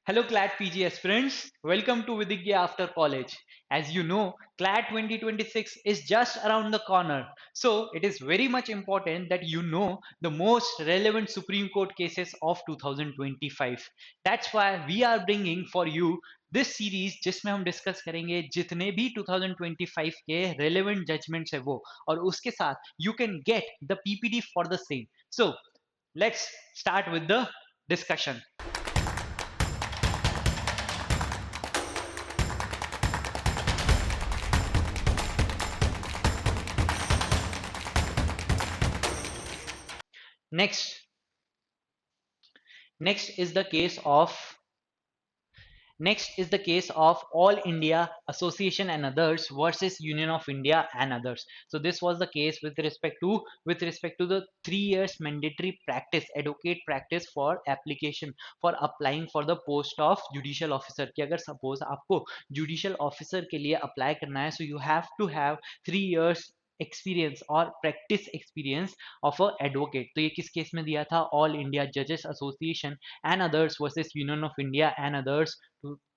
Hello CLAT PG aspirants, welcome to Vidya After College. As you know, CLAT 2026 is just around the corner. So it is very much important that you know the most relevant Supreme Court cases of 2025. That's why we are bringing for you this series जिसमें हम discuss करेंगे जितने भी 2025 के relevant judgments है वो और उसके साथ you can get the PPD for the same. So let's start with the discussion. Next, next is the case of next is the case of All India Association and others versus Union of India and others. So this was the case with respect to the 3 years mandatory practice, advocate practice for application for applying for the post of judicial officer. कि अगर suppose आपको judicial officer के लिए apply करना है, so you have to have 3 years experience और practice experience of a advocate. तो ये किस केस में दिया था? ऑल इंडिया जजेस association and others versus union of India and others.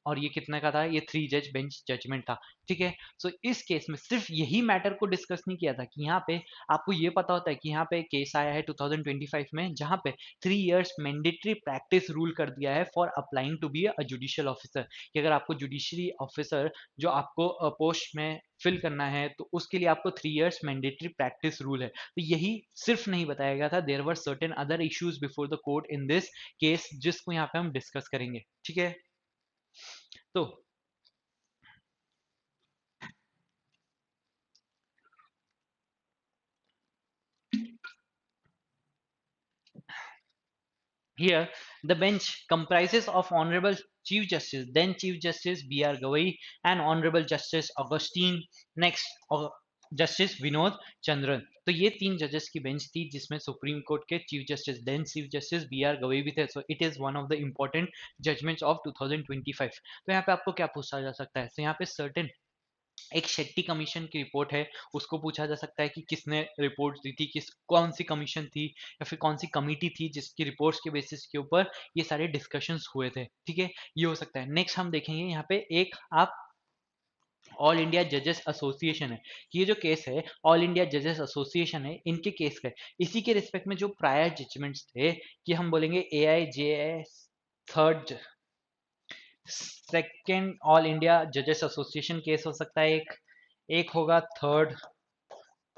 और ये कितने का था? ये 3 जज बेंच जजमेंट था. ठीक है. सो इस केस में सिर्फ यही मैटर को डिस्कस नहीं किया था कि यहाँ पे आपको ये पता होता है कि यहाँ पे केस आया है 2025 में जहाँ पे 3 years मैंडेटरी प्रैक्टिस रूल कर दिया है for applying to be a judicial officer. कि अगर आपको जुडिशरी ऑफिसर जो आपको पोस्ट में फिल करना है तो उसके लिए आपको 3 years मैंडेटरी प्रैक्टिस रूल है. तो यही सिर्फ नहीं बताया गया था, there were certain other issues before the court in this case जिसको यहाँ पे हम डिस्कस करेंगे. ठीक है. तो here the bench comprises of Honorable Chief Justice, then Chief Justice B.R. Gawai and Honorable Justice Augustine, next justice Vinod Chandran. तो ये 3 जजेस की बेंच थी जिसमें सुप्रीम कोर्ट के chief justice then chief justice B R Gavai भी थे. So it is one of the important judgments of 2025. तो यहाँ पे आपको क्या पूछा जा सकता है? तो यहाँ पे सर्टेन एक शेट्टी कमीशन की रिपोर्ट है, उसको पूछा जा सकता है कि किसने रिपोर्ट दी थी, किस कौन सी कमीशन थी या फिर कौन सी कमिटी थी जिसकी रिपोर्ट्स के बेसिस के ऊपर ये सारे डिस्कशंस हुए थे. ठीक है, ये हो सकता है. नेक्स्ट हम देखेंगे यहाँ पे एक आप ऑल इंडिया जजेस एसोसिएशन है कि ये जो केस है ऑल इंडिया जजेस एसोसिएशन है इनके केस का है. इसी के रिस्पेक्ट में जो प्रायर जजमेंट्स थे कि हम बोलेंगे ए आई जे थर्ड सेकेंड ऑल इंडिया जजेस एसोसिएशन केस हो सकता है. एक एक होगा थर्ड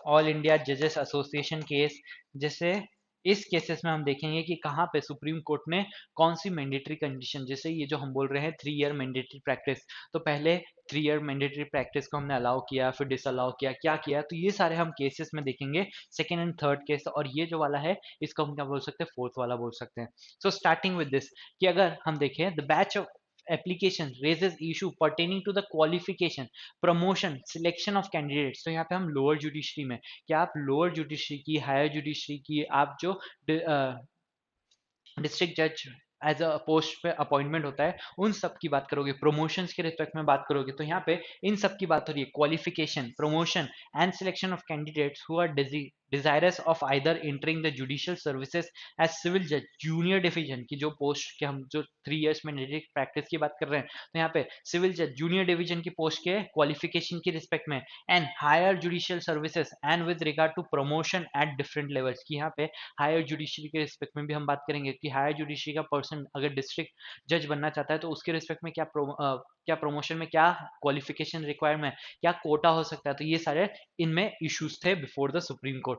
ऑल इंडिया जजेस एसोसिएशन केस. जैसे इस केसेस में हम देखेंगे कि कहाँ पे सुप्रीम कोर्ट ने कौन सी मैंडेटरी कंडीशन, जैसे ये जो हम बोल रहे हैं 3 year मैंडेटरी प्रैक्टिस, तो पहले 3 year मैंडेटरी प्रैक्टिस को हमने अलाउ किया फिर डिसअलाउ किया, क्या किया, तो ये सारे हम केसेस में देखेंगे सेकेंड एंड थर्ड केस. और ये जो वाला है इसको हम क्या बोल सकते हैं? फोर्थ वाला बोल सकते हैं. सो स्टार्टिंग विद दिस कि अगर हम देखें the batch of application raises issue pertaining to the qualification, promotion, selection of candidates. तो यहाँ पे हम लोअर जुडिशरी में, क्या आप लोअर जुडिशरी की, हायर जुडिशरी की, आप जो डिस्ट्रिक्ट जज एज अ पोस्ट पे अपॉइंटमेंट होता है उन सब की बात करोगे, प्रमोशंस के रिस्पेक्ट में बात करोगे, तो यहाँ पे इन सब की बात हो रही है. Qualification, promotion and selection of candidates who are desirous of either entering the judicial services as civil judge junior division की जो पोस्ट के हम जो 3 years में प्रैक्टिस की बात कर रहे हैं, तो यहाँ पे सिविल जज जूनियर डिवीजन की पोस्ट के क्वालिफिकेशन की रिस्पेक्ट में and higher judicial services and with regard to promotion at different levels की यहाँ पे हायर जुडिशरी के रिस्पेक्ट में भी हम बात करेंगे कि हायर जुडिशरी का पर्सन अगर डिस्ट्रिक्ट जज बनना चाहता है तो उसके रिस्पेक्ट में क्या प्रमोशन में क्या क्वालिफिकेशन रिक्वायरमेंट, क्या कोटा हो सकता है. तो ये सारे इनमें इश्यूज थे बिफोर द सुप्रीम कोर्ट.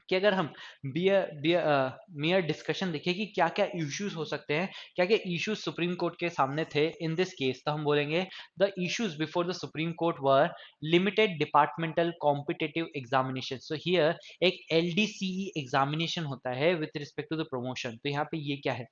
कि अगर हम मियर डिस्कशन देखें कि क्या क्या इश्यूज हो सकते हैं, क्या क्या इश्यूज सुप्रीम कोर्ट के सामने थे इन दिस केस, तो हम बोलेंगे the issues before the supreme court were limited departmental competitive examination. So here एक एलडीसीई एग्जामिनेशन होता है with respect to the promotion. तो यहाँ पे ये क्या है?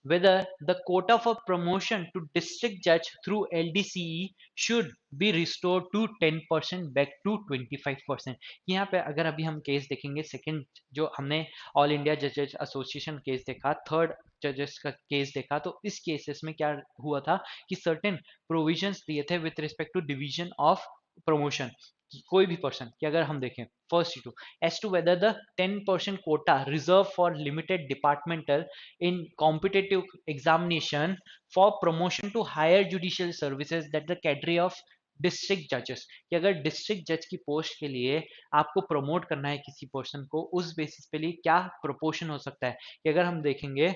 Whether the quota for promotion to district judge through LDCE should be restored to 10% back to 25%. यहाँ पे अगर अभी हम केस देखेंगे सेकंड जो हमने ऑल इंडिया जजेस एसोसिएशन केस देखा, थर्ड जजेस का केस देखा, तो इस केसेस में क्या हुआ था कि सर्टेन प्रोविजंस दिए थे with respect to division of promotion. कि कोई भी पर्सन कि अगर हम देखें first to as to whether the 10% quota reserve for limited departmental in competitive examination for promotion to higher judicial services that the cadre of district जजेस, कि अगर डिस्ट्रिक्ट जज की पोस्ट के लिए आपको प्रमोट करना है किसी पर्सन को, उस बेसिस पे लिए क्या प्रोपोर्शन हो सकता है, कि अगर हम देखेंगे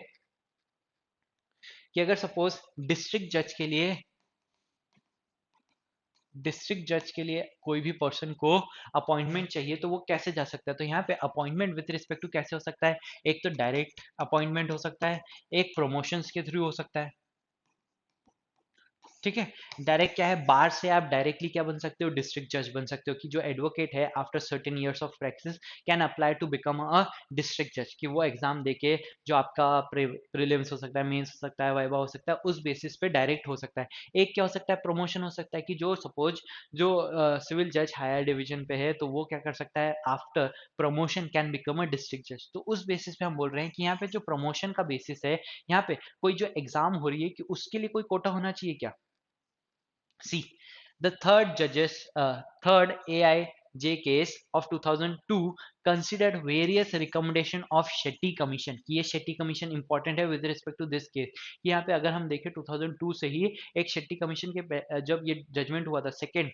कि अगर सपोज डिस्ट्रिक्ट जज के लिए कोई भी पर्सन को अपॉइंटमेंट चाहिए तो वो कैसे जा सकता है, तो यहाँ पे अपॉइंटमेंट विद रिस्पेक्ट टू कैसे हो सकता है, एक तो डायरेक्ट अपॉइंटमेंट हो सकता है, एक प्रमोशंस के थ्रू हो सकता है। ठीक है, डायरेक्ट क्या है, बार से आप डायरेक्टली क्या बन सकते हो, डिस्ट्रिक्ट जज बन सकते हो, कि जो एडवोकेट है after certain years of practice can apply to become a district जज, कि वो एग्जाम देके जो आपका प्रीलिम्स हो सकता है, मेंस हो सकता है, वाइवा हो सकता है, उस बेसिस पे डायरेक्ट हो सकता है। एक क्या हो सकता है, प्रमोशन हो सकता है, कि जो सपोज जो सिविल जज हायर डिवीजन पे है तो वो क्या कर सकता है, after promotion can become a district जज। तो उस बेसिस पे हम बोल रहे हैं कि यहाँ पे जो प्रमोशन का बेसिस है, यहाँ पे कोई जो एग्जाम हो रही है कि उसके लिए कोई कोटा होना चाहिए क्या। See, the third AIJ case of 2002 considered various recommendation of Shetty Commission, कि ये शेट्टी कमीशन इंपॉर्टेंट है with respect to this case. यहाँ पे अगर हम देखें 2002 से ही एक शेट्टी कमीशन के जब ये जजमेंट हुआ था, सेकेंड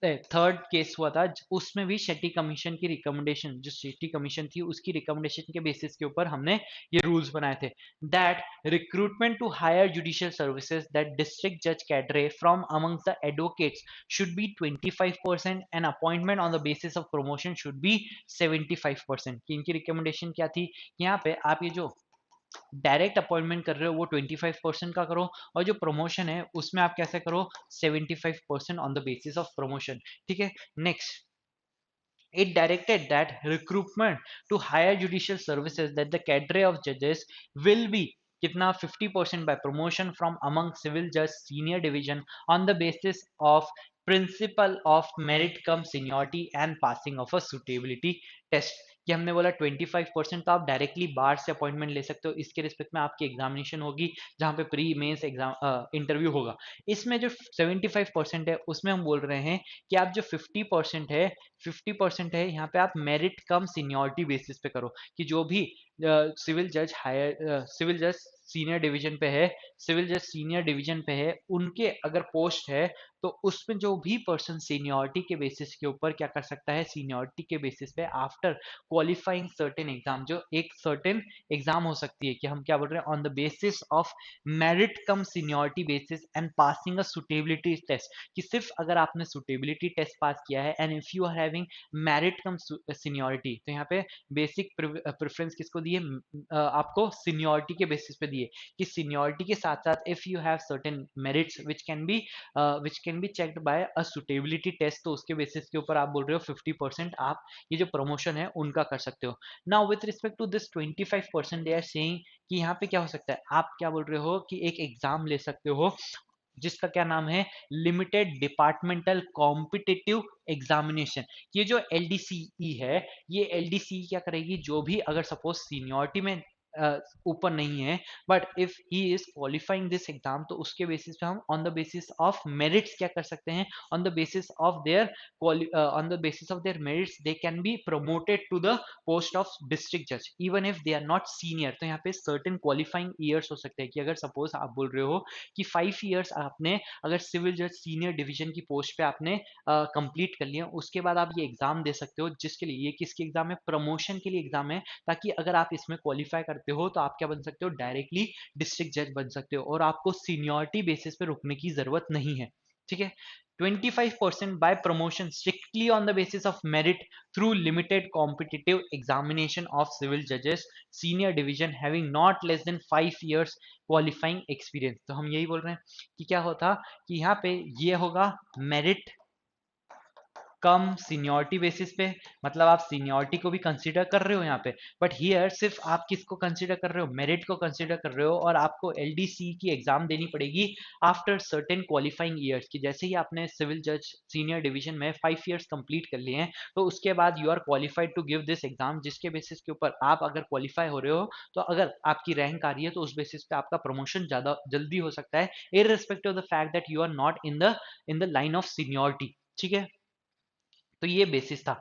थर्ड केस हुआ था, उसमें भी शेट्टी कमीशन की रिकमेंडेशन, जो शेट्टी कमीशन थी उसकी रिकमेंडेशन के बेसिस के ऊपर हमने ये रूल्स बनाए थे, that recruitment to higher judicial services that district जज cadre from amongst the advocates should be 25% and appointment on the basis of promotion should be 75%। कि इनकी रिकमेंडेशन क्या थी, यहाँ पे आप ये जो डायरेक्ट अपॉइंटमेंट कर रहे हो वो 25% का करो, और जो प्रमोशन है उसमें आप कैसे करो, 75% on the basis of promotion. ठीक है, next, it directed that recruitment to higher judicial services that the cadre of judges will be कितना 50% by promotion from among civil judge senior division on the basis of principle of merit cum seniority and passing of a suitability test, कि हमने बोला 25% तो आप directly बार से appointment ले सकते हो, इसके रिस्पेक्ट में आपकी एग्जामिनेशन होगी जहां पे प्री मेंस एग्जाम इंटरव्यू होगा। इसमें जो 75% है उसमें हम बोल रहे हैं कि आप जो 50% है यहाँ पे आप मेरिट कम सीनियरिटी बेसिस पे करो, कि जो भी सिविल जज सीनियर डिवीजन पे है, सिविल जज सीनियर डिवीजन पे है, उनके अगर पोस्ट है तो उसमें जो भी पर्सन सीनियरिटी के बेसिस के ऊपर क्या कर सकता है, सीनियरिटी के बेसिस पे आफ्टर क्वालिफाइंग सर्टेन एग्जाम, जो एक सर्टेन एग्जाम हो सकती है, कि हम क्या बोल रहे हैं, on the basis of merit cum seniority basis and passing a suitability test, कि सिर्फ अगर आपने सुटेबिलिटी टेस्ट पास किया है and if you are having merit cum seniority, तो यहाँ पे बेसिक प्रेफरेंस किसको दिए, आपको सीनियरिटी के बेसिस पे दिए, कि सीनियरिटी के साथ साथ if you have certain merits which can be checked by a suitability test, तो उसके बेसिस के ऊपर आप बोल रहे हो 50% आप ये जो प्रमोशन है उनका कर सकते हो। Now with respect to this 25% they are saying कि यहाँ पे क्या हो सकता है, आप क्या बोल रहे हो कि एक एग्जाम ले सकते हो जिसका क्या नाम है, लिमिटेड डिपार्टमेंटल कॉम्पिटिटिव एग्जामिनेशन। ये जो एलडीसीई है, ये एलडीसीई क्या करेगी, जो भी अगर सपोज सीनियरिटी में ऊपर नहीं है but if he is qualifying this exam, तो उसके बेसिस पे हम on the basis of merits क्या कर सकते हैं, on the basis of their merits they can be promoted to the post of district जज even if they are not senior. तो यहाँ पे सर्टेन क्वालिफाइंग ईयर्स हो सकते हैं, कि अगर सपोज आप बोल रहे हो कि 5 ईयर्स आपने अगर सिविल जज सीनियर डिवीजन की पोस्ट पे आपने कंप्लीट कर लिया, उसके बाद आप ये एग्जाम दे सकते हो, जिसके लिए ये किसके एग्जाम है, प्रमोशन के लिए एग्जाम है, ताकि अगर आप इसमें क्वालिफाई करते हो तो आप क्या बन सकते हो, डायरेक्टली डिस्ट्रिक्ट जज बन सकते हो, और आपको सीनियरिटी बेसिस पे रुकने की जरूरत नहीं है। ठीक है, 25% by promotion strictly on the basis of merit through limited competitive examination of civil judges senior division having not less than 5 years qualifying experience। तो हम यही बोल रहे हैं कि क्या होता, कि यहाँ पे ये होगा मेरिट कम सीनियरिटी बेसिस पे, मतलब आप सीनियरिटी को भी कंसीडर कर रहे हो यहाँ पे, बट हियर सिर्फ आप किसको कंसीडर कर रहे हो, मेरिट को कंसीडर कर रहे हो, और आपको एलडीसी की एग्जाम देनी पड़ेगी आफ्टर सर्टेन क्वालिफाइंग ईयर्स, की जैसे ही आपने सिविल जज सीनियर डिवीजन में 5 ईयर्स कंप्लीट कर लिए हैं, तो उसके बाद you are qualified to give this exam, जिसके बेसिस के ऊपर आप अगर क्वालिफाई हो रहे हो, तो अगर आपकी रैंक आ रही है तो उस बेसिस पे आपका प्रमोशन ज्यादा जल्दी हो सकता है, irrespective of the fact that you are not in the line of seniority. ठीक है, तो ये बेसिस था।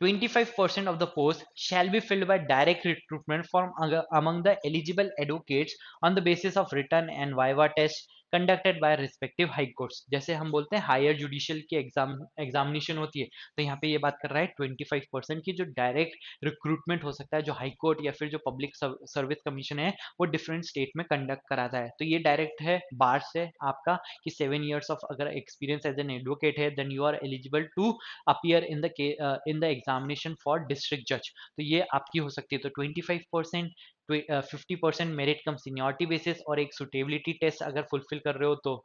25% of the post shall be filled by direct recruitment from among the eligible advocates on the basis of written and viva test conducted by respective high courts। जैसे हम बोलते हैं higher judicial की एग्जामिनेशन होती है, तो यहाँ पे ये बात कर रहा है 25% की जो डायरेक्ट रिक्रूटमेंट हो सकता है, जो हाई कोर्ट या फिर जो पब्लिक सर्विस कमीशन है वो डिफरेंट स्टेट में कंडक्ट कराता है। तो ये डायरेक्ट है बार से आपका कि 7 years ऑफ अगर एक्सपीरियंस एज एन एडवोकेट है then you are eligible to appear in the examination for district जज। तो ये आपकी हो सकती है। तो 25%, 50% मेरिट कम सीनियरिटी बेसिस और एक सुटेबिलिटी टेस्ट अगर फुलफिल कर रहे हो तो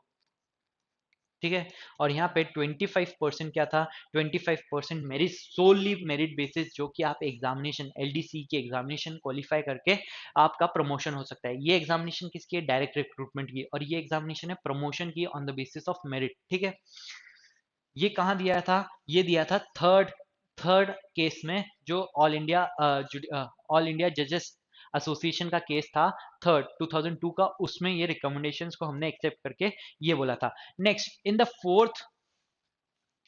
ठीक है। और यहाँ पे 25% क्या था, 25% मेरिट सोली मेरिट बेसिस, जो कि आप एग्जामिनेशन एलडीसी की एग्जामिनेशन क्वालिफाई करके आपका प्रमोशन हो सकता है। ये एग्जामिनेशन किसकी है, डायरेक्ट रिक्रूटमेंट की, और ये एग्जामिनेशन है प्रमोशन की on the basis of merit. ठीक है, ये कहाँ दिया था, ये दिया था थर्ड थर्ड केस में, जो ऑल इंडिया जजेस एसोसिएशन का केस था थर्ड 2002 का, उसमें ये रिकमेंडेशंस को हमने एक्सेप्ट करके ये बोला था। Next in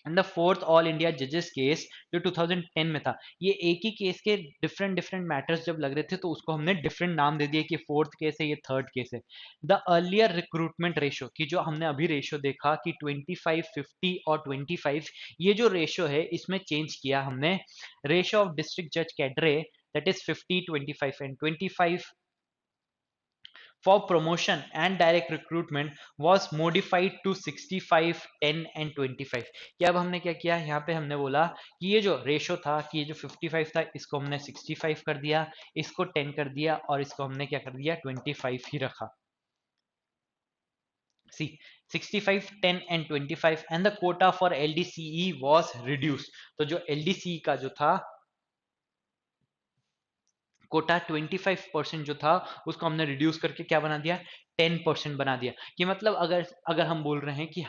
the fourth all India जजेस केस जो 2010 में था, ये एक ही केस के डिफरेंट डिफरेंट मैटर्स जब लग रहे थे तो उसको हमने डिफरेंट नाम दे दिया कि फोर्थ केस है, ये थर्ड केस है। द अर्लियर रिक्रूटमेंट रेशो की जो हमने अभी रेशो देखा कि 25, 50 और 25, ये जो रेशो है इसमें चेंज किया हमने। रेशो ऑफ डिस्ट्रिक्ट जज cadre that is 50, 25 and 25 for promotion and direct recruitment was modified to 65, 10 and 25। कि अब हमने क्या किया, यहाँ पे हमने बोला कि ये जो रेशो था कि ये जो 55 था इसको हमने 65 कर दिया, इसको 10 कर दिया और इसको हमने क्या कर दिया 25 ही रखा। सी 65, 10 and 25 and the quota for LDCE was reduced। तो जो LDCE का जो था कोटा 25% जो था उसको हमने रिड्यूस करके क्या बना दिया, 10% बना दिया। कि मतलब अगर अगर हम बोल रहे हैं कि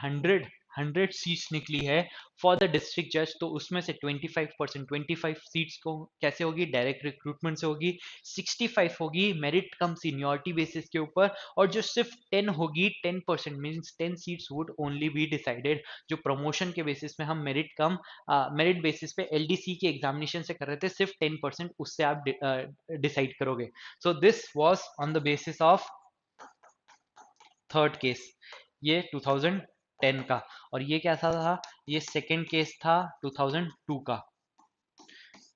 100 सीट्स निकली है फॉर द डिस्ट्रिक्ट जज, तो उसमें से 25%, 25 सीट्स को कैसे होगी, डायरेक्ट रिक्रूटमेंट से होगी, 65 होगी मेरिट कम सीनियरिटी बेसिस के ऊपर, और जो सिर्फ 10 होगी 10% means 10 seats would only be decided, जो प्रमोशन के बेसिस में हम मेरिट बेसिस पे एलडीसी के एग्जामिनेशन से कर रहे थे, सिर्फ 10% उससे आप डिसाइड करोगे। So this was on the basis of third case, ये 2010 का। और ये कैसा था, ये सेकेंड केस था 2002 का।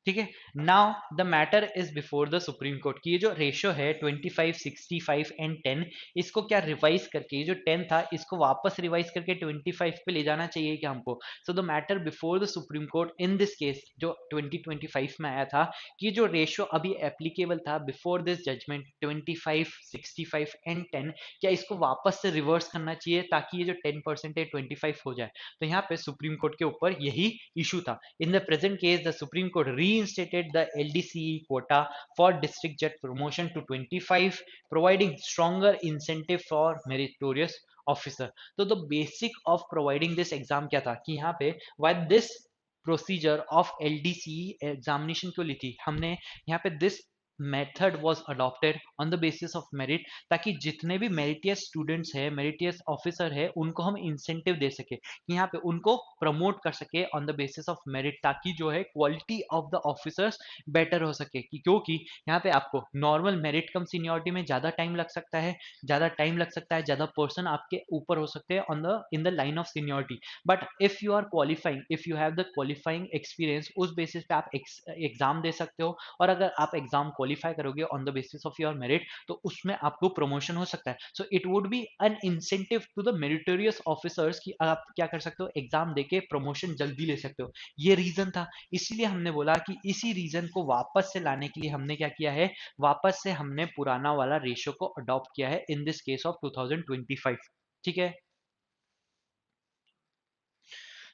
ठीक है, now the matter is before the supreme court की ये जो रेशियो है 25, 65 एंड 10, इसको क्या रिवाइज करके, ये जो 10 था इसको वापस रिवाइज करके 25 पे ले जाना चाहिए क्या हमको। So the matter before the supreme court in this case जो 2025 में आया था, कि जो रेशियो अभी एप्लीकेबल था बिफोर दिस जजमेंट 25, 65 एंड 10, क्या इसको वापस से रिवर्स करना चाहिए ताकि ये जो 10% है 25 हो जाए। तो यहाँ पे सुप्रीम कोर्ट के ऊपर यही इशू था। In the present case, the Supreme Court reinstated the LDCE quota for district judge promotion to 25, providing stronger incentive for meritorious officer। तो the basic of providing this exam क्या था कि यहाँ पे why this procedure of LDCE examination क्यों ली थी हमने, यहाँ पे this method was adopted on the basis of merit, ताकि जितने भी मेरिटियस स्टूडेंट्स है, मेरिटियस ऑफिसर है, उनको हम इंसेंटिव दे सके, यहाँ पे उनको प्रमोट कर सके on the basis of merit, ताकि जो है quality of the officers better हो सके। क्योंकि यहाँ पे आपको नॉर्मल मेरिट कम सीनियरिटी में ज्यादा टाइम लग सकता है, ज्यादा पर्सन आपके ऊपर हो सकते हैं on the in the line of seniority, but if you are qualifying, if you have the qualifying experience, उस बेसिस पे आप एग्जाम दे सकते हो, और अगर आप एग्जाम क्वालिफाई करोगे on the basis of your merit तो उसमें आपको प्रमोशन हो सकता है। So it would be an incentive to the meritorious officers कि आप क्या कर सकते हो, एग्जाम देके प्रमोशन जल्दी ले सकते हो। ये रीजन था, इसीलिए हमने बोला कि इसी रीजन को वापस से लाने के लिए हमने क्या किया है, वापस से हमने पुराना वाला रेशियो को अडॉप्ट किया है इन दिस केस ऑफ 2025। ठीक है,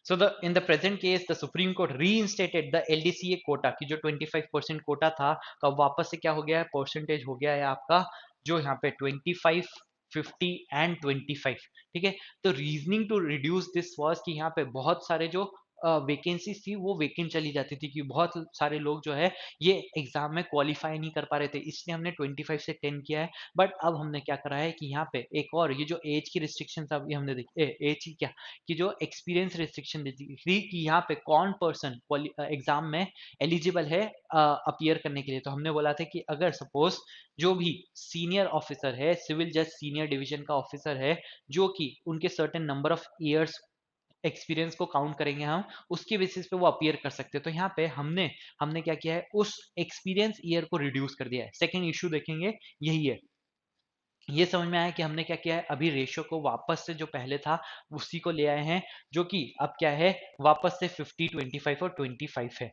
so the in the present case the Supreme Court reinstated the LDCA quota की जो 25% कोटा था का वापस से क्या हो गया है, परसेंटेज हो गया है आपका जो यहाँ पे 25, 50 एंड 25। ठीक है, तो reasoning to reduce this was कि यहाँ पे बहुत सारे जो वैकेंसी थी वो वेकेंट चली जाती थी, कि बहुत सारे लोग जो है ये एग्जाम में क्वालिफाई नहीं कर पा रहे थे, इसलिए हमने 25 से 10 किया है। बट अब हमने क्या करा है कि यहाँ पे एक और ये जो एज की रिस्ट्रिक्शन था, अभी हमने देखी एज की क्या, कि जो एक्सपीरियंस रिस्ट्रिक्शन दी थी कि यहाँ पे कौन पर्सन एग्जाम में एलिजिबल है अपीयर करने के लिए। तो हमने बोला था कि अगर सपोज जो भी सीनियर ऑफिसर है, सिविल जज सीनियर डिवीजन का ऑफिसर है, जो कि उनके certain number of years experience को काउंट करेंगे हम, उसके बेसिस पे वो अपीयर कर सकते हैं। तो यहाँ पे हमने हमने क्या किया है, उस एक्सपीरियंस ईयर को रिड्यूस कर दिया है। सेकंड इशू देखेंगे यही है। ये समझ में आया कि हमने क्या किया है, अभी रेशियो को वापस से जो पहले था उसी को ले आए हैं, जो कि अब क्या है, वापस से 50 25 और 25 है।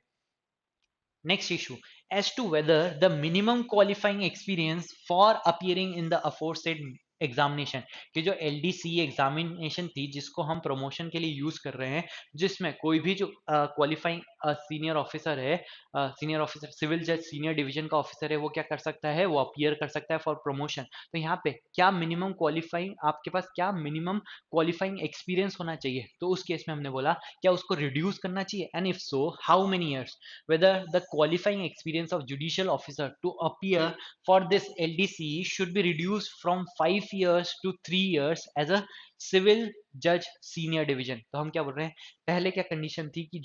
Next issue, as to whether the minimum qualifying experience for appearing in the aforesaid examination, कि जो LDC एग्जामिनेशन थी जिसको हम प्रमोशन के लिए यूज कर रहे हैं, जिसमें कोई भी जो क्वालिफाइंग सीनियर ऑफिसर है, सीनियर ऑफिसर सिविल जज सीनियर डिवीजन का ऑफिसर है, वो क्या कर सकता है, वो अपीयर कर सकता है फॉर प्रमोशन। तो यहाँ पे क्या मिनिमम क्वालिफाइंग, आपके पास क्या मिनिमम क्वालिफाइंग एक्सपीरियंस होना चाहिए, तो उस केस में हमने बोला क्या उसको रिड्यूस करना चाहिए, and if so how many years, whether the qualifying experience of judicial officer to appear for this LDC should be reduced from 5 years to 3 years as a civil judge senior division। तो हम क्या बोल रहे हैं, पहले क्या condition थी कि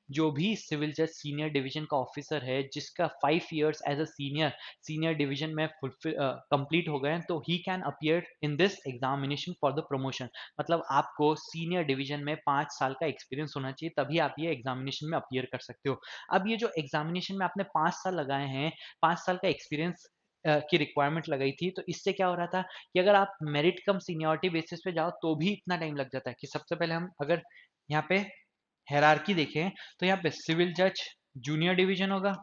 जो भी सिविल जज सीनियर डिवीजन का ऑफिसर है जिसका 5 years as a senior division में फुलफिल कंप्लीट हो गए हैं, तो ही can appear in this examination for the promotion. मतलब आपको सीनियर डिवीजन में 5 साल का एक्सपीरियंस होना चाहिए, तभी आप ये एग्जामिनेशन में अपियर कर सकते हो। अब ये जो एग्जामिनेशन में आपने 5 साल लगाए हैं, 5 साल का एक्सपीरियंस की रिक्वायरमेंट लगाई थी, तो इससे क्या हो रहा था कि अगर आप मेरिट कम सीनियरिटी बेसिस पे जाओ तो भी इतना टाइम लग जाता है। कि सबसे पहले हम अगर यहाँ पे हायरार्की देखें, तो यहाँ पे सिविल जज जूनियर डिवीजन होगा,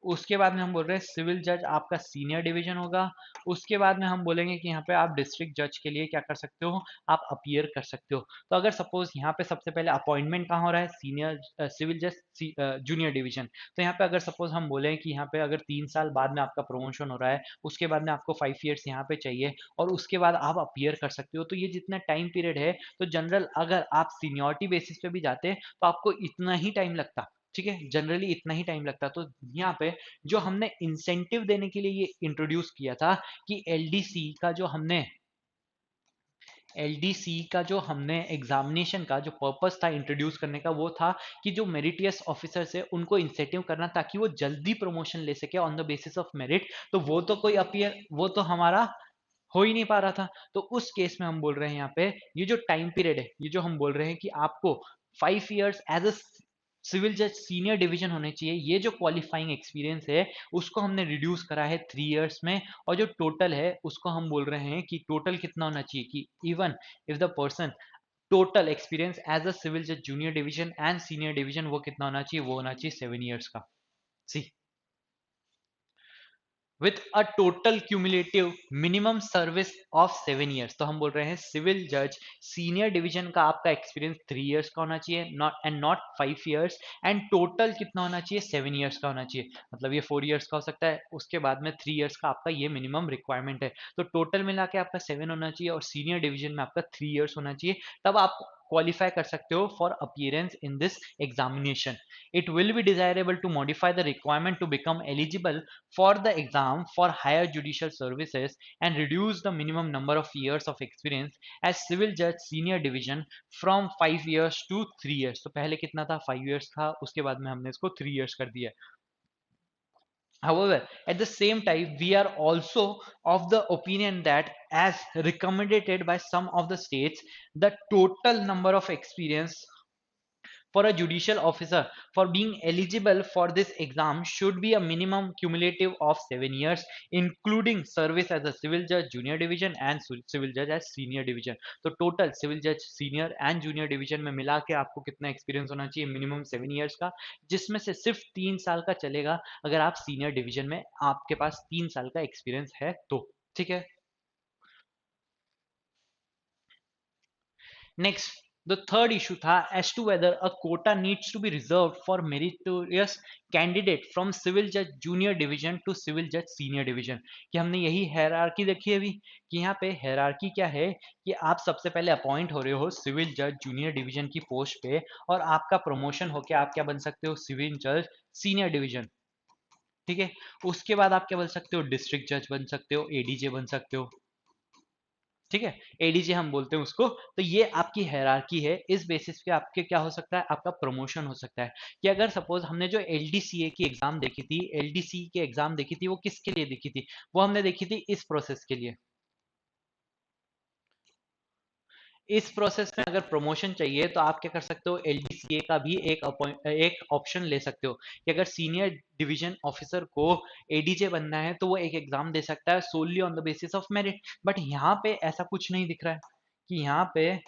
उसके बाद में हम बोल रहे हैं सिविल जज आपका सीनियर डिवीजन होगा, उसके बाद में हम बोलेंगे कि यहाँ पे आप डिस्ट्रिक्ट जज के लिए क्या कर सकते हो, आप अपीयर कर सकते हो। तो अगर सपोज यहाँ पे सबसे पहले अपॉइंटमेंट कहाँ हो रहा है, सीनियर सिविल जज जूनियर डिवीजन, तो यहाँ पे अगर सपोज हम बोले कि यहाँ पे अगर 3 साल बाद में आपका प्रमोशन हो रहा है, उसके बाद में आपको 5 years यहाँ पे चाहिए, और उसके बाद आप अपीयर कर सकते हो, तो ये जितना टाइम पीरियड है, तो जनरल अगर आप सीनियोरिटी बेसिस पे भी जाते तो आपको इतना ही टाइम लगता। ठीक है, जनरली इतना ही टाइम लगता। तो यहाँ पे जो हमने इंसेंटिव देने के लिए ये इंट्रोड्यूस किया था कि एलडीसी का जो हमने एग्जामिनेशन का जो पर्पस था इंट्रोड्यूस करने का, वो था कि जो मेरिटियस ऑफिसर्स है उनको इंसेंटिव करना ताकि वो जल्दी प्रमोशन ले सके on the basis of merit. तो वो तो हमारा हो ही नहीं पा रहा था। तो उस केस में हम बोल रहे हैं यहाँ पे ये जो टाइम पीरियड है, ये जो हम बोल रहे हैं कि आपको 5 years एज अ सिविल जज सीनियर डिवीजन होने चाहिए, ये जो क्वालिफाइंग एक्सपीरियंस है उसको हमने रिड्यूस करा है 3 years में। और जो टोटल है उसको हम बोल रहे हैं कि टोटल कितना होना चाहिए, कि even if the person total experience as a civil जज junior division and senior division, वो कितना होना चाहिए, वो होना चाहिए 7 years का। See with a total cumulative minimum service of 7 years। तो हम बोल रहे हैं सिविल जज सीनियर डिवीजन का आपका एक्सपीरियंस 3 years का होना चाहिए, नॉट 5 years, एंड टोटल कितना होना चाहिए, 7 years का होना चाहिए। मतलब ये 4 years का हो सकता है, उसके बाद में 3 years का आपका ये मिनिमम रिक्वायरमेंट है। तो टोटल मिला के आपका 7 होना चाहिए और सीनियर डिवीजन में आपका 3 years होना चाहिए, तब आप क्वालिफाई कर सकते हो for appearance in this examination. It will be desirable to modify the requirement to become eligible for the exam for higher judicial services and reduce the minimum number of years of experience as civil judge senior division from 5 years to 3 years। तो पहले कितना था, 5 years था, उसके बाद में हमने इसको 3 years कर दिया। However, at the same time, we are also of the opinion that, as recommended by some of the states, the total number of experience for a judicial officer for being eligible for this exam should be a minimum cumulative of 7 years, including service as a civil judge junior division and civil judge as senior division। तो total civil जज senior and junior division में मिला के आपको कितना experience होना चाहिए, minimum 7 years का, जिसमें से सिर्फ 3 साल का चलेगा अगर आप सीनियर डिवीजन में आपके पास 3 साल का एक्सपीरियंस है तो। ठीक है, नेक्स्ट द थर्ड इशू था as to weather a Kota needs to be reserve for meritorious candidate from civil जज जूनियर डिवीजन टू सिविल जज सीनियर डिवीजन। कि हमने यही हायरार्की देखी है अभी कि यहाँ पे हायरार्की क्या है कि आप सबसे पहले अपॉइंट हो रहे हो सिविल जज जूनियर डिवीजन की पोस्ट पे और आपका प्रमोशन होके आप क्या बन सकते हो सिविल जज सीनियर डिवीजन। ठीक है, उसके बाद आप क्या बन सकते हो डिस्ट्रिक्ट जज बन सकते हो, एडीजे बन सकते हो। ठीक है, एडीजे हम बोलते हैं उसको। तो ये आपकी हायरार्की है, इस बेसिस पे आपके क्या हो सकता है आपका प्रमोशन हो सकता है। कि अगर सपोज हमने जो एलडीसीए की एग्जाम देखी थी, एलडीसी की एग्जाम देखी थी, वो किसके लिए देखी थी? वो हमने देखी थी इस प्रोसेस के लिए। इस प्रोसेस में अगर प्रमोशन चाहिए तो आप क्या कर सकते हो एलडीसीए का भी एक ऑप्शन ले सकते हो कि अगर सीनियर डिवीजन ऑफिसर को एडीजे बनना है तो वो एक एग्जाम दे सकता है solely on the basis of merit. But यहाँ पे ऐसा कुछ नहीं दिख रहा है कि यहाँ पे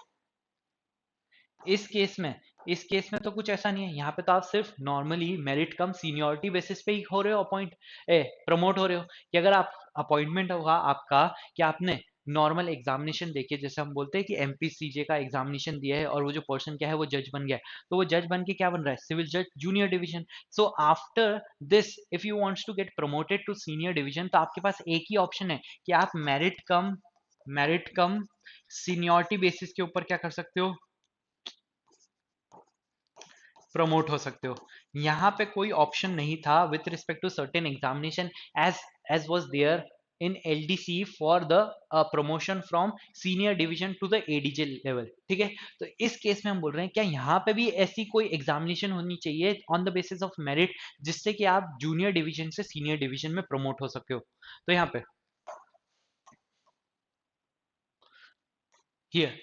इस केस में इस केस में तो कुछ ऐसा नहीं है। यहाँ पे तो आप सिर्फ नॉर्मली मेरिट कम सीनियोरिटी बेसिस पे ही हो रहे हो अपॉइंट प्रमोट हो रहे हो। कि अगर आप अपॉइंटमेंट होगा आपका कि आपने नॉर्मल एग्जामिनेशन देके, जैसे हम बोलते हैं कि एमपीसीजे का एग्जामिनेशन दिया है और वो जो पर्सन क्या है वो जज बन गया है, तो वो जज बन के क्या बन रहा है सिविल जज junior division. So after this if you wants to get promoted to senior division तो आपके पास एक ही ऑप्शन है कि आप मेरिट कम सीनियोरिटी बेसिस के ऊपर क्या कर सकते हो प्रमोट हो सकते हो। यहाँ पे कोई ऑप्शन नहीं था with respect to certain examination as as was there in LDC for the promotion from senior division to the ADJ level. ठीक है, तो इस केस में हम बोल रहे हैं क्या यहाँ पे भी ऐसी कोई एग्जामिनेशन होनी चाहिए on the basis of merit जिससे कि आप जूनियर डिवीजन से सीनियर डिवीजन में प्रमोट हो सकते हो। तो यहाँ पे here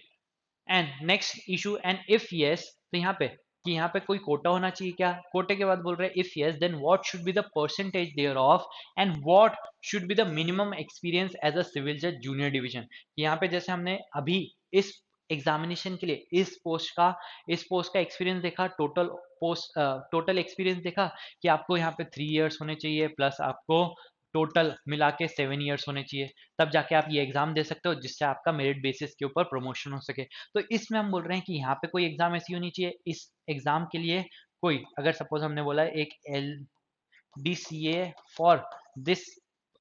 and next issue and if yes, तो यहाँ पे कि यहाँ पे कोई कोटा होना चाहिए क्या? कोटे के बाद बोल रहे हैं if yes then what should be the percentage there of and what should be the minimum experience as a civil जज जूनियर डिवीजन। यहाँ पे जैसे हमने अभी इस एग्जामिनेशन के लिए इस पोस्ट का एक्सपीरियंस देखा, टोटल एक्सपीरियंस देखा कि आपको यहाँ पे 3 इयर्स होने चाहिए प्लस आपको टोटल मिला के 7 इयर्स होने चाहिए। तब जाके आप ये एग्जाम दे सकते हो जिससे आपका मेरिट बेसिस के ऊपर प्रमोशन हो सके। तो इसमें हम बोल रहे हैं कि यहाँ पे कोई एग्जाम ऐसी होनी चाहिए इस एग्जाम के लिए कोई, अगर सपोज हमने बोला एक L DCA for this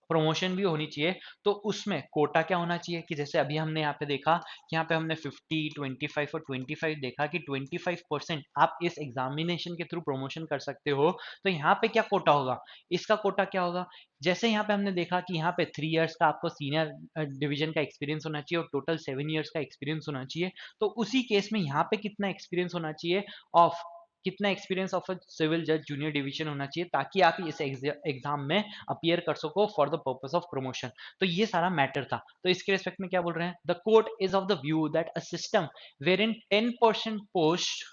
promotion भी होनी चाहिए तो उसमें कोटा क्या होना चाहिए कि जैसे अभी हमने यहाँ पे देखा कि यहाँ पे हमने 50 25 और 25 देखा कि 25% आप इस एग्जामिनेशन के थ्रू प्रमोशन कर सकते हो। तो यहाँ पे क्या कोटा होगा, इसका कोटा क्या होगा? जैसे यहाँ पे हमने देखा कि यहाँ पे 3 इयर्स का आपको सीनियर डिवीजन का एक्सपीरियंस होना चाहिए और टोटल 7 इयर्स का एक्सपीरियंस होना चाहिए। तो उसी केस में यहाँ पे कितना एक्सपीरियंस होना चाहिए ऑफ कितना एक्सपीरियंस ऑफ अ सिविल जज जूनियर डिवीजन होना चाहिए ताकि आप इस एग्जाम में अपीयर कर सको for the purpose of promotion. तो ये सारा मैटर था। तो इसके रिस्पेक्ट में क्या बोल रहे हैं, the court is of the view that a system were in 10% post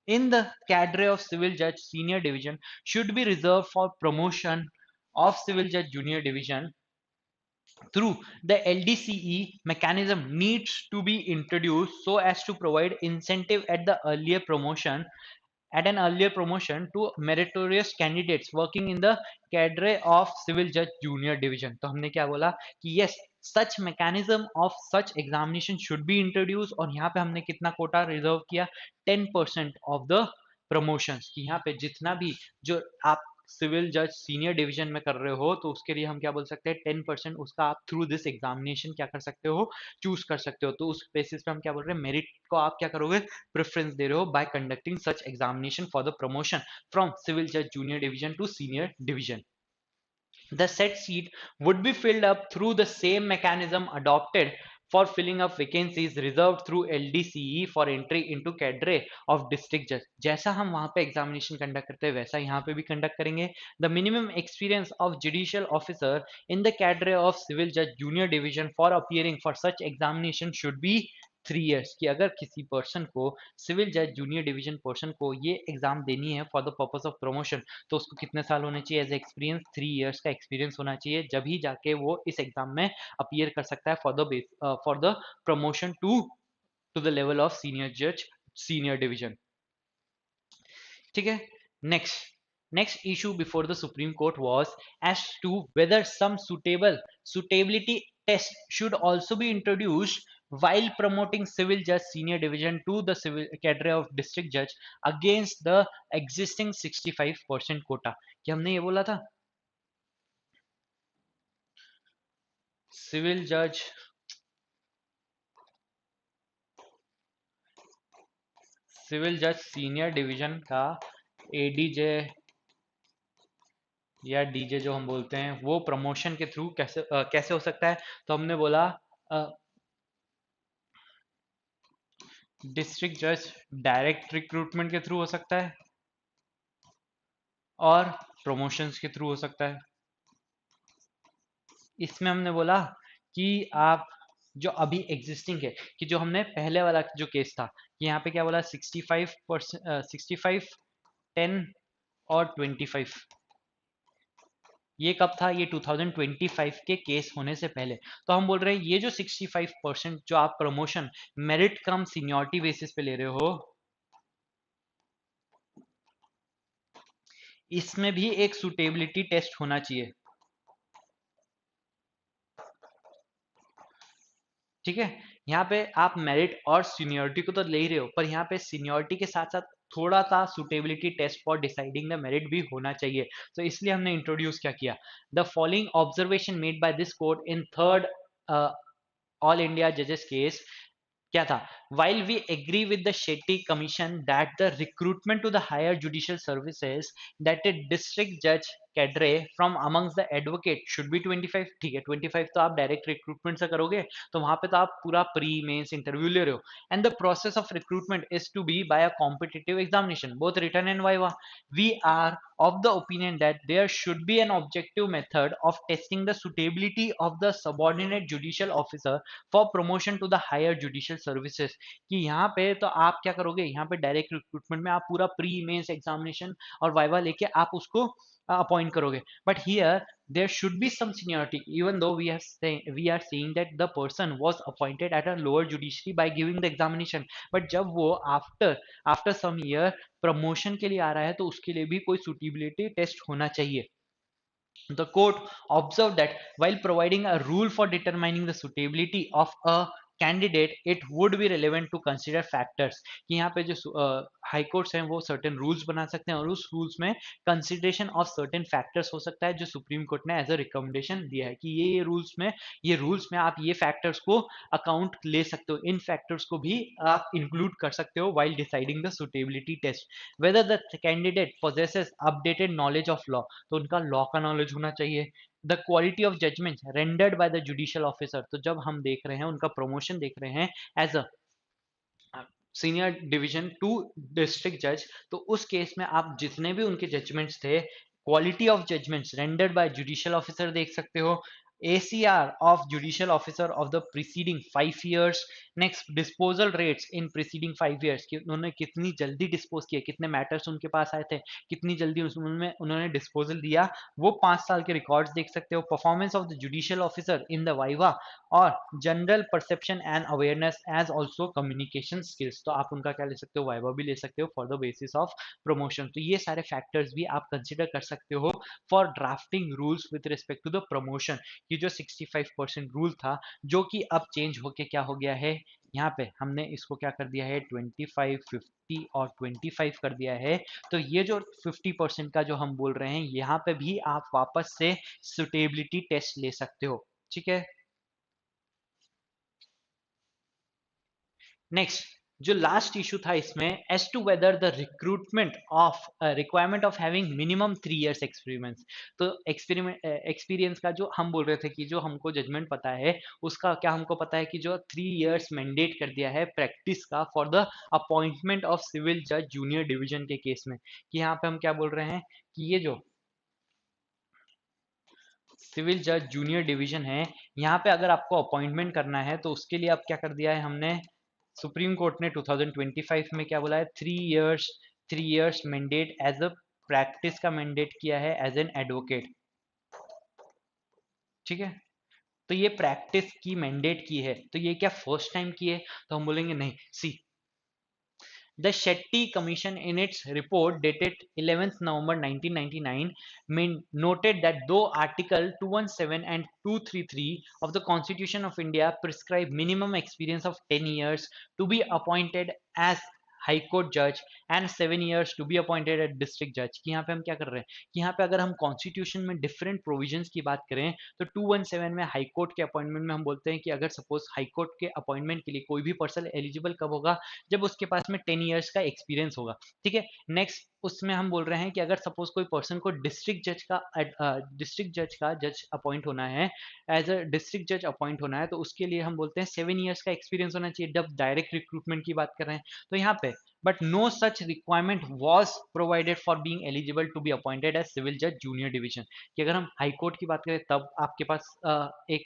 in the cadre of civil judge senior division should be reserved for promotion of civil judge junior division through the LDCE mechanism needs to be introduced so as to provide incentive at an earlier promotion to meritorious candidates working in the cadre of civil judge junior division। तो हमने क्या बोला कि yes such mechanism of such examination should be introduced और यहाँ पे हमने कितना कोटा रिजर्व किया 10% of the promotions कि यहाँ पे जितना भी जो आप सिविल जज सीनियर डिवीजन में कर रहे हो तो उसके लिए हम क्या बोल सकते हैं 10% उसका आप थ्रू दिस एग्जामिनेशन क्या कर सकते हो चूज कर सकते हो। तो उस बेसिस पे हम क्या बोल रहे हैं मेरिट को आप क्या करोगे प्रेफरेंस दे रहे हो by conducting such examination for the promotion from civil जज junior division to senior division. The said seat would be filled up through the same mechanism adopted for filling up vacancies reserved through LDCE for entry into cadre of district judge। जैसा हम वहां पे examination conduct करते हैं वैसा यहाँ पे भी कंडक्ट करेंगे। The minimum experience of judicial officer in the cadre of civil judge junior division for appearing for such examination should be 3 years. कि अगर किसी पर्सन को सिविल जज जूनियर डिवीजन पर्सन को ये एग्जाम देनी है for the purpose of promotion तो उसको कितने साल होने चाहिए एज एक्सपीरियंस 3 इयर्स का एक्सपीरियंस होना चाहिए जब ही जाके वो इस एग्जाम में अपीयर कर सकता है for the promotion to the level of senior जज सीनियर डिवीजन। ठीक है, next issue before the supreme court was as to whether some suitability test should also be introduced while promoting civil judge senior division to the civil cadre of district judge against the existing 65% quota. क्या हमने ये बोला था? Civil जज senior division का ADJ या DJ जो हम बोलते हैं वो प्रमोशन के थ्रू कैसे हो सकता है? तो हमने बोला डिस्ट्रिक्ट जज डायरेक्ट रिक्रूटमेंट के थ्रू हो सकता है और प्रमोशंस के थ्रू हो सकता है। इसमें हमने बोला कि आप जो अभी एग्जिस्टिंग है, कि जो हमने पहले वाला जो केस था, यहाँ पे क्या बोला, 65%, 65, 10 और 25, ये कब था? ये 2025 के केस होने से पहले। तो हम बोल रहे हैं ये जो 65% जो आप promotion merit cum seniority basis पे ले रहे हो, इसमें भी एक सुटेबिलिटी टेस्ट होना चाहिए। ठीक है, यहाँ पे आप मेरिट और सीनियरिटी को तो ले ही रहे हो, पर यहाँ पे सीनियरिटी के साथ साथ थोड़ा सा suitability test for deciding the merit भी होना चाहिए। तो इसलिए हमने इंट्रोड्यूस क्या किया, the following observation made by this court in third all India जजेस केस। क्या था? while we agree with the Shetty commission that the recruitment to the higher judicial services that a district judge cadre from amongst the advocate should be 25। ठीक है, 25 तो आप direct recruitment से करोगे, तो वहां पे तो आप पूरा प्री मेंस इंटरव्यू ले रहे हो, and the process of recruitment is to be by a competitive examination both written and viva. We are of the opinion that there should be an objective method of testing the suitability of the subordinate judicial officer for promotion to the higher judicial services। कि यहाँ पे तो आप क्या करोगे, यहाँ पे direct recruitment में आप पूरा प्री मेंस एग्जामिनेशन और वाइवा लेके आप उसको अपॉइंट करोगे, but here there should be some seniority, even though we are saying that the person was appointed at a lower judiciary by giving the examination, but जब वो after some year promotion के लिए आ रहा है तो उसके लिए भी कोई सुटेबिलिटी टेस्ट होना चाहिए। The court observed that while providing a rule for determining the suitability of a candidate, it would be relevant to consider factors। कि यहाँ पे जो हाई कोर्ट्स हैं वो सर्टेन रूल्स बना सकते हैं और उस रूल्स में कंसिडरेशन ऑफ सर्टेन फैक्टर्स हो सकता है जो सुप्रीम कोर्ट ने एज अ रिकमेंडेशन दिया है कि ये रूल्स में आप ये फैक्टर्स को अकाउंट ले सकते हो, इन फैक्टर्स को भी आप इंक्लूड कर सकते हो while deciding the suitability test। whether the candidate possesses updated knowledge of law, तो उनका लॉ का नॉलेज होना चाहिए। The quality of judgment rendered by the judicial officer, तो जब हम देख रहे हैं उनका प्रमोशन देख रहे हैं as a senior division to district जज, तो उस केस में आप जितने भी उनके जजमेंट्स थे, quality of judgments rendered by judicial officer देख सकते हो, ACR of judicial officer of the preceding 5 years। Next, disposal rates in preceding 5 years, कि उन्होंने कितनी जल्दी डिस्पोज किया, कितने मैटर्स उनके पास आए थे, कितनी जल्दी उसमें उन्होंने डिस्पोजल दिया, वो 5 साल के रिकॉर्ड्स देख सकते हो। Performance of the judicial officer in the viva और general perception and awareness as also communication skills, तो आप उनका क्या ले सकते हो, वाइवा भी ले सकते हो for the basis of promotion. तो ये सारे फैक्टर्स भी आप कंसिडर कर सकते हो for drafting rules with respect to the promotion. ये जो 65% रूल था जो कि अब चेंज होके क्या हो गया है, यहाँ पे हमने इसको क्या कर दिया है, 25, 50 और 25 कर दिया है। तो ये जो 50% का जो हम बोल रहे हैं, यहाँ पे भी आप वापस से सुटेबिलिटी टेस्ट ले सकते हो। ठीक है, नेक्स्ट जो लास्ट इशू था इसमें, as to whether the recruitment of requirement of having minimum 3 years experience. तो एक्सपीरियंस का जो हम बोल रहे थे कि जो हमको जजमेंट पता है उसका क्या हमको पता है कि जो 3 years मैंडेट कर दिया है प्रैक्टिस का for the appointment of civil जज जूनियर डिवीजन के केस में, कि यहाँ पे हम क्या बोल रहे हैं कि ये जो सिविल जज जूनियर डिवीजन है, यहाँ पे अगर आपको अपॉइंटमेंट करना है तो उसके लिए अब क्या कर दिया है हमने, सुप्रीम कोर्ट ने 2025 में क्या बोला है, 3 years mandate as a practice का मैंडेट किया है एज एन एडवोकेट। ठीक है, तो ये प्रैक्टिस की मैंडेट की है, तो ये क्या फर्स्ट टाइम की है? तो हम बोलेंगे नहीं। सी, The Shetty Commission, in its report dated 11th November 1999, noted that though Article 217 and 233 of the Constitution of India prescribe minimum experience of 10 years to be appointed as high court जज and 7 years to be appointed at district जज, कि यहाँ पे हम क्या कर रहे हैं कि यहाँ पे अगर हम कॉन्स्टिट्यूशन में डिफरेंट प्रोविजंस की बात करें तो 217 में हाई कोर्ट के अपॉइंटमेंट में हम बोलते हैं कि अगर सपोज हाई कोर्ट के अपॉइंटमेंट के लिए कोई भी पर्सन एलिजिबल कब होगा, जब उसके पास में 10 years का एक्सपीरियंस होगा। ठीक है, नेक्स्ट उसमें हम बोल रहे हैं कि अगर सपोज कोई पर्सन को डिस्ट्रिक्ट जज का जज अपॉइंट होना है, एज अ डिस्ट्रिक्ट जज अपॉइंट होना है, तो उसके लिए हम बोलते हैं 7 years का एक्सपीरियंस होना चाहिए जब डायरेक्ट रिक्रूटमेंट की बात कर रहे हैं। तो यहाँ पे but no such requirement was provided for being eligible to be appointed as civil जज जूनियर डिवीजन, कि अगर हम हाई कोर्ट की बात करें तब आपके पास एक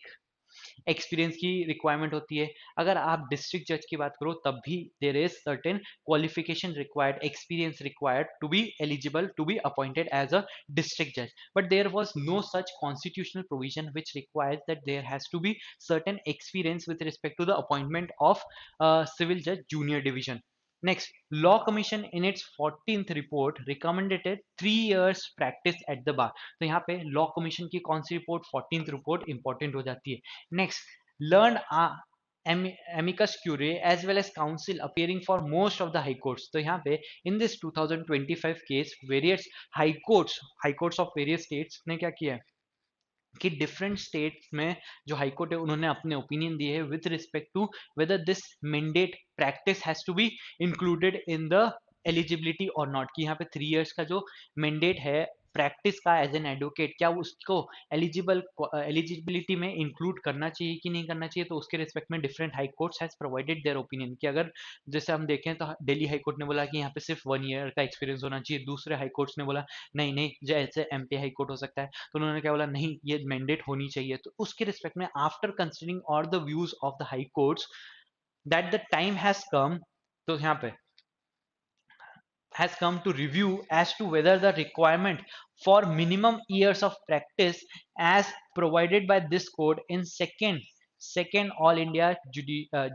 एक्सपीरियंस की रिक्वायरमेंट होती है, अगर आप डिस्ट्रिक्ट जज की बात करो तब भी there is certain qualification required, experience required to be eligible to be appointed as a district judge, but there was no such constitutional provision which requires that there has to be certain experience with respect to the appointment of civil judge junior division. Next, Law Commission in its 14th report recommended 3 years practice at the bar. तो यहाँ पे law commission की कौन सी report, 14th report important हो जाती है। Next, learn amicus curiae as well as counsel appearing for most of the high courts. तो यहाँ पे in this 2025 case various high courts of various states ने क्या किया है कि डिफरेंट स्टेट्स में जो हाई कोर्ट है उन्होंने अपने ओपिनियन दिए है with respect to whether this mandate practice has to be included in the eligibility और नॉट, कि यहाँ पे 3 years का जो मैंडेट है प्रैक्टिस का एज एन एडवोकेट, क्या उसको एलिजिबिलिटी में इंक्लूड करना चाहिए कि नहीं करना चाहिए। तो उसके रिस्पेक्ट में different high courts has provided their opinion, कि अगर जैसे हम देखें तो दिल्ली हाई कोर्ट ने बोला कि यहाँ पे सिर्फ 1 year का एक्सपीरियंस होना चाहिए, दूसरे हाई कोर्ट्स ने बोला नहीं नहीं जैसे एमपी हाई कोर्ट हो सकता है, तो उन्होंने क्या बोला नहीं ये मैंडेट होनी चाहिए। तो उसके रिस्पेक्ट में after considering all the views of the high courts that the time has come, तो यहाँ पे has come to review as to whether the requirement for minimum years of practice as provided by this code in second all India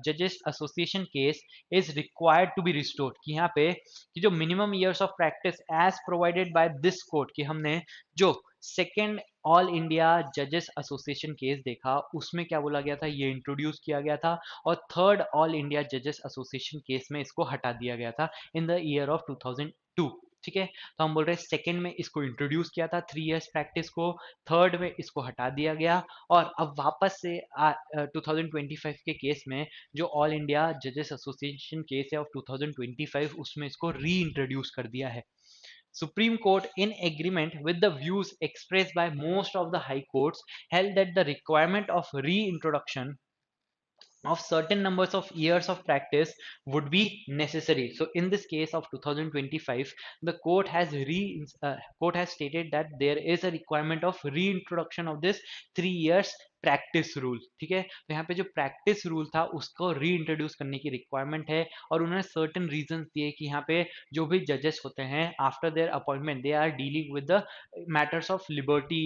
judges association case is required to be restored, कि यहाँ पे कि जो minimum years of practice as provided by this code, कि हमने जो second all India जजेस association case देखा उसमें क्या बोला गया था, ये इंट्रोड्यूस किया गया था, और थर्ड ऑल इंडिया जजेस एसोसिएशन केस में इसको हटा दिया गया था इन द ईयर ऑफ 2002। ठीक है, तो हम बोल रहे हैं सेकेंड में इसको इंट्रोड्यूस किया था 3 years प्रैक्टिस को, थर्ड में इसको हटा दिया गया, और अब वापस से 2025 के केस में जो ऑल इंडिया जजेस एसोसिएशन केस है ऑफ 2025 उसमें इसको री इंट्रोड्यूस कर दिया है। Supreme Court, in agreement with the views expressed by most of the high courts, held that the requirement of reintroduction of certain numbers of years of practice would be necessary. So in this case of 2025, the court has stated that there is a requirement of reintroduction of this 3 years practice rule. ठीक है, तो यहाँ पे जो practice rule था उसको री introduce करने की रिक्वायरमेंट है, और उन्होंने सर्टेन रीजंस दिए कि यहाँ पे जो भी जजेस होते हैं after their appointment they are dealing with the matters of liberty,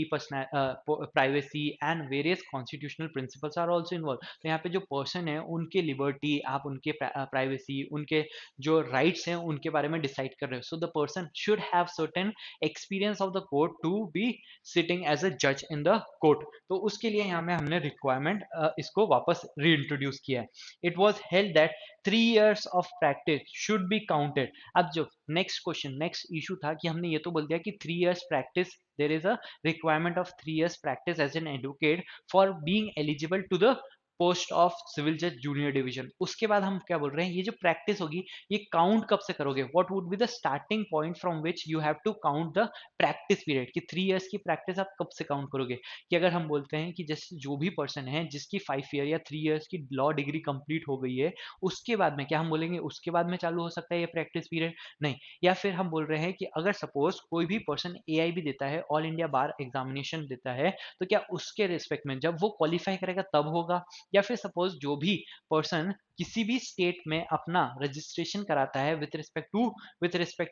privacy and various constitutional principles are also involved। तो यहाँ पे जो पर्सन है उनके लिबर्टी, आप उनके प्राइवेसी, उनके जो राइट्स हैं उनके बारे में डिसाइड कर रहे हो। So the person should have certain experience of the court to be sitting as a जज इन द कोर्ट। तो उसके लिए यहाँ में हमने रिक्वायरमेंट इसको वापस री इंट्रोड्यूस किया है। It was held that 3 years of practice should be counted. अब जो नेक्स्ट इशू था कि हमने ये तो बोल दिया कि 3 years practice, there is a requirement of 3 years practice as an advocate for being eligible to the post of civil जज जूनियर डिवीजन। उसके बाद हम क्या बोल रहे हैं, ये जो प्रैक्टिस होगी ये काउंट कब से करोगे, what would be the starting point from which you have to count the practice period, कि 3 years की प्रैक्टिस आप कब से काउंट करोगे। कि अगर हम बोलते हैं कि जैसे जो भी पर्सन है जिसकी 5 year या 3 years की लॉ डिग्री कंप्लीट हो गई है, उसके बाद में क्या हम बोलेंगे उसके बाद में चालू हो सकता है ये प्रैक्टिस पीरियड, नहीं। या फिर हम बोल रहे हैं कि अगर सपोज कोई भी पर्सन एआई भी देता है, ऑल इंडिया बार एग्जामिनेशन देता है, तो क्या उसके रिस्पेक्ट में जब वो क्वालिफाई करेगा तब होगा, या फिर सपोज जो भी पर्सन किसी भी स्टेट में अपना रजिस्ट्रेशन कराता है विथ रिस्पेक्ट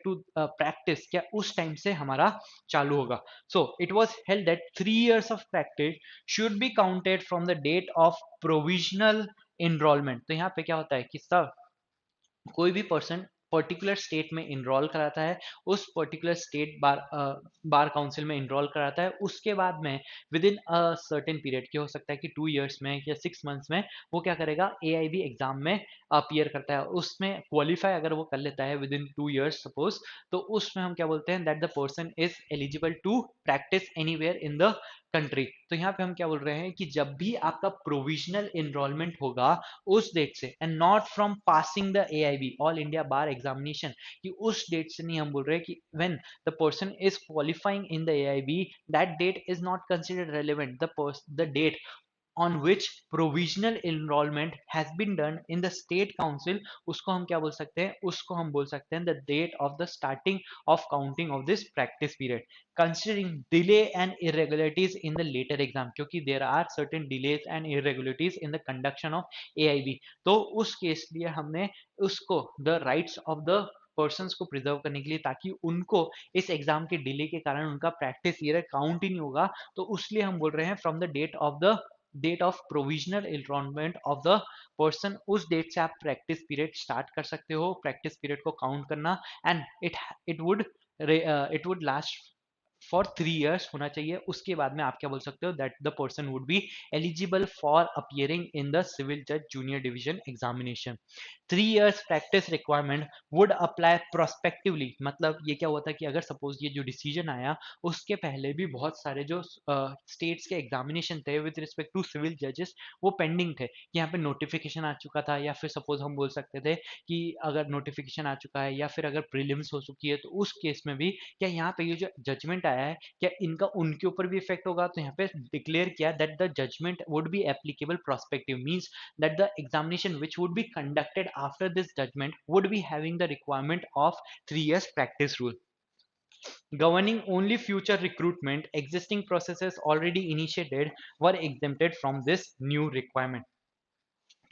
टू प्रैक्टिस, क्या उस टाइम से हमारा चालू होगा। So it was held that 3 years of practice should be counted from the date of provisional enrolment. तो यहाँ पे क्या होता है कि सब कोई भी पर्सन पर्टिकुलर स्टेट में इनरोल कराता है, उस पर्टिकुलर स्टेट बार काउंसिल में इनरोल कराता है, उसके बाद में with in a certain period, की हो सकता है कि 2 इयर्स में या 6 मंथ्स में, वो क्या करेगा, AIB एग्जाम में अपीयर करता है, उसमें क्वालिफाई अगर वो कर लेता है विद इन 2 इयर्स सपोज, तो उसमें हम क्या बोलते हैं, that the person is eligible to practise anywhere in the country. तो यहाँ पे हम क्या बोल रहे हैं कि जब भी आपका प्रोविजनल इनरोलमेंट होगा उस डेट से, and not from passing the AIB all India bar examination, कि उस डेट से नहीं, हम बोल रहे हैं कि when the person is qualifying in the AIB, that date is not considered relevant, the date on which provisional enrollment has been done in the state council, उसको हम क्या बोल सकते हैं, उसको हम बोल सकते हैं the date of the starting of counting of this practice period, considering delay and irregularities in the later exam, क्योंकि there are certain delays and irregularities in the conduction of AIB, तो उस केस लिए हमने उसको the rights of the person को preserve करने के लिए, ताकि उनको इस एग्जाम के डिले के कारण उनका प्रैक्टिस ईयर काउंट ही नहीं होगा, तो उसलिए हम बोल रहे हैं from the date of provisional enrolment of the person, उस डेट से आप प्रैक्टिस पीरियड स्टार्ट कर सकते हो, प्रैक्टिस पीरियड को काउंट करना, and it would it would last for 3 years होना चाहिए। उसके बाद में आप क्या बोल सकते हो, that the person would be eligible for appearing in the civil जज junior division examination. 3 years practice requirement would apply prospectively, मतलब ये क्या हुआ था कि अगर सपोज ये जो डिसीजन आया, उसके पहले भी बहुत सारे जो स्टेट्स के एग्जामिनेशन थे विद रिस्पेक्ट टू सिविल जजेस, वो पेंडिंग थे, कि यहाँ पे नोटिफिकेशन आ चुका था, या फिर सपोज हम बोल सकते थे कि अगर नोटिफिकेशन आ चुका है, या फिर अगर प्रीलिम्स हो चुकी है, तो उस केस में भी क्या यहाँ पे ये जो जजमेंट आया है, क्या इनका उनके ऊपर भी इफेक्ट होगा, तो यहाँ पे डिक्लेयर किया that the judgment would be applicable prospective, means that the examination which would be conducted after this judgment would be having the requirement of 3 years practice rule. Governing only future recruitment, existing processes already initiated were exempted from this new requirement.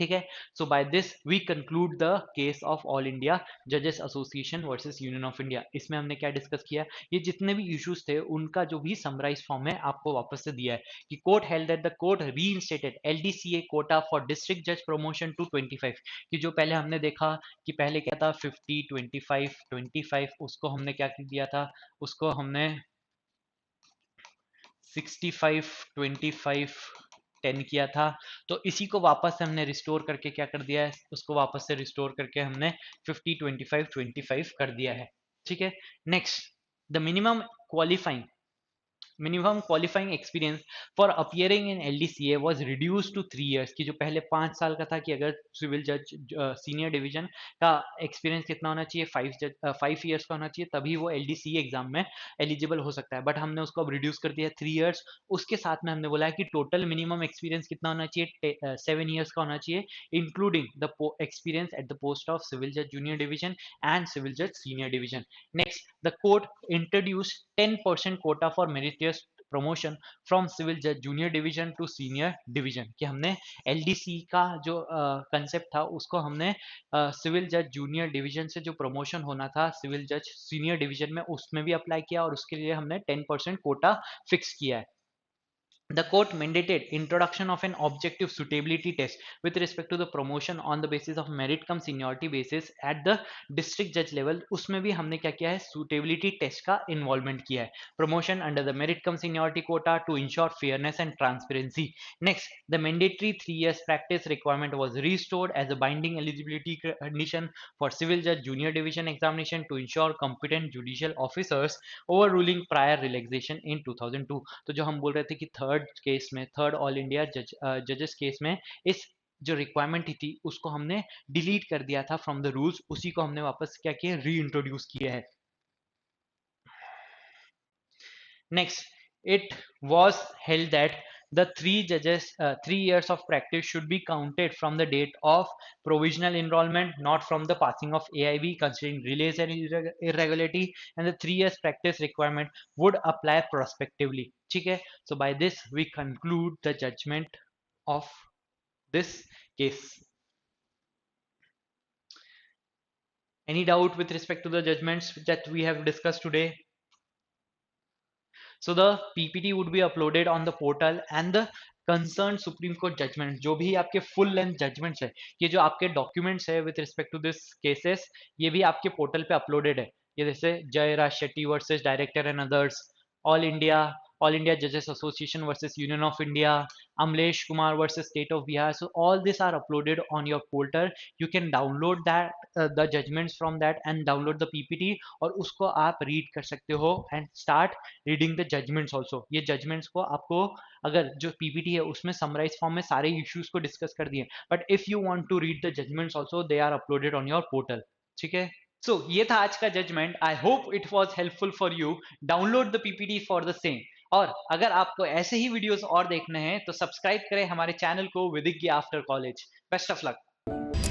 ठीक है, so by this we conclude the case of All India जजेस association versus union of India. इसमें हमने क्या discuss किया, ये जितने भी इश्यूज थे उनका जो भी समराइज फॉर्म है आपको वापस से दिया है, कि court held that the court reinstated LDCA Kota for district जज प्रमोशन टू 25, कि जो पहले हमने देखा कि पहले क्या था 50 25 25, उसको हमने क्या दिया था, उसको हमने 65 25 10 किया था, तो इसी को वापस से हमने रिस्टोर करके क्या कर दिया है, उसको वापस से रिस्टोर करके हमने 50 25 25 कर दिया है। ठीक है, next, the minimum qualifying experience for appearing in LDCA was reduced to 3 years, की जो पहले 5 साल का था, कि अगर सिविल जज सीनियर डिवीजन का एक्सपीरियंस कितना होना चाहिए, 5 इयर्स का होना चाहिए, तभी वो LDCA एग्जाम में एलिजिबल हो सकता है, बट हमने उसको अब रिड्यूस कर दिया 3 इयर्स। उसके साथ में हमने बोला है कि टोटल मिनिमम एक्सपीरियंस कितना होना चाहिए, 7 इयर्स का होना चाहिए, including the experience at the post of civil जज जूनियर डिवीजन एंड सिविल जज senior division. Next, the court introduced 10% quota for meritorious promotion from civil judge junior division to senior division, कि हमने LDC का जो concept था उसको हमने civil जज जूनियर डिवीजन से जो प्रमोशन होना था सिविल जज सीनियर डिवीजन में, उसमें भी अप्लाई किया, और उसके लिए हमने 10% कोटा फिक्स किया है। The court mandated introduction of an objective suitability test with respect to the promotion on the basis of merit cum seniority basis at the district judge level। उसमें भी हमने क्या किया है, suitability test का involvement किया है, promotion under the merit cum seniority quota to ensure fairness and transparency। Next, the mandatory 3 years practice requirement was restored as a binding eligibility condition for civil judge junior division examination to ensure competent judicial officers overruling prior relaxation in 2002। तो जो हम बोल रहे थे कि third all India जजेस case में इस जो रिक्वायरमेंट थी उसको हमने डिलीट कर दिया था फ्रॉम द रूल्स, उसी को हमने वापस क्या किया, री इंट्रोड्यूस किया है। Next, it was held that the 3 years of practice should be counted from the date of provisional enrollment, not from the passing of AIB, considering delays and irregularity, and the 3 years practice requirement would apply prospectively। ठीक है, so by this we conclude the judgment of this case। Any doubt with respect to the judgments that we have discussed today? So the PPT would be uploaded on the portal and the concern supreme court judgment, जो भी आपके full length judgements है, ये जो आपके documents है with respect to this cases, ये भी आपके पोर्टल पे अपलोडेड है। ये जैसे Jayraj Shetty versus director and others, all India all India जजेस association versus union of India, Amlesh Kumar versus State of Bihar. So all these are uploaded on your portal. You can download that the judgments from that and download the PPT और उसको आप read कर सकते हो and start reading the judgments also. ये judgments को आपको अगर जो PPT है उसमें summarize form में सारे issues को discuss कर दिए, but if you want to read the judgments also, they are uploaded on your portal. ठीक है? So ये था आज का judgment. I hope it was helpful for you. Download the PPT for the same. और अगर आपको ऐसे ही वीडियोस और देखने हैं तो सब्सक्राइब करें हमारे चैनल को विदिज्ञ after college. Best of luck.